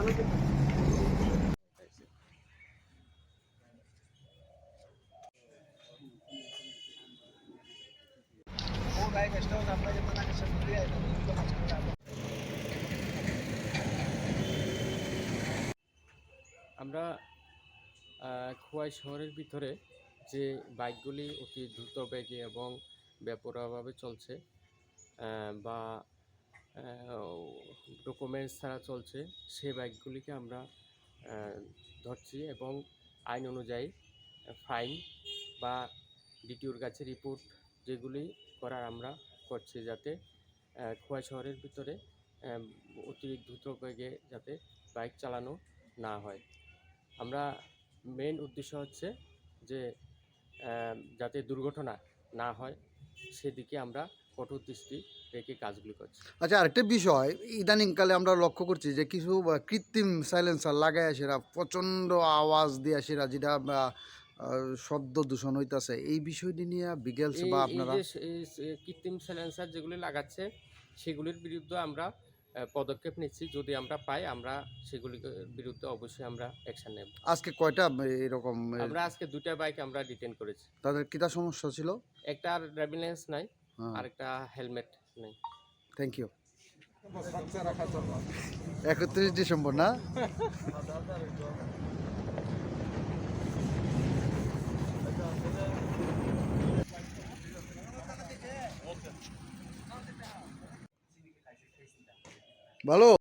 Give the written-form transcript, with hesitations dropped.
আমরা খোয়াই শহরের ভিতরে যে বাইকগুলি অতি দ্রুত বেগে এবং বেপরোয়াভাবে চলছে বা ডকুমেন্টস ছাড়া চলছে, সেই বাইকগুলিকে আমরা ধরছি এবং আইন অনুযায়ী ফাইন বা ডিটিওর কাছে রিপোর্ট যেগুলি করার আমরা করছি, যাতে খোয়াই শহরের ভিতরে অতি দ্রুত বেগে যাতে বাইক চালানো না হয়। আমরা মেন উদ্দেশ্য হচ্ছে যে যাতে দুর্ঘটনা না হয় সেদিকে আমরা কঠোর দৃষ্টি রেখে কাজগুলি করছি। আচ্ছা, আরেকটা বিষয়, ইদানিংকালে আমরা লক্ষ্য করছি যে কিছু কৃত্রিম সাইলেন্সার লাগায় সেরা প্রচণ্ড আওয়াজ দিয়ে সেরা যেটা শব্দ দূষণ হইতাছে, এই বিষয়টি নিয়ে বিগেলস বা এই আপনারা যে কৃত্রিম সাইলেন্সার যেগুলি লাগাচ্ছে সেগুলির বিরুদ্ধে আমরা পদক্ষেপ নিচ্ছি। যদি আমরা পাই, আমরা সেগুলির বিরুদ্ধে অবশ্যই আমরা অ্যাকশন নেব। আজকে কয়টা এরকম আমরা আজকে 2টা বাইক আমরা ডিটেইন করেছি। তাদের কিটা সমস্যা ছিল? একটার ড্রাইভিং লাইসেন্স নাই, হ্যাঁ, আরেকটা হেলমেট নেই। Thank you. 31 ডিসেম্বর না? ভালো।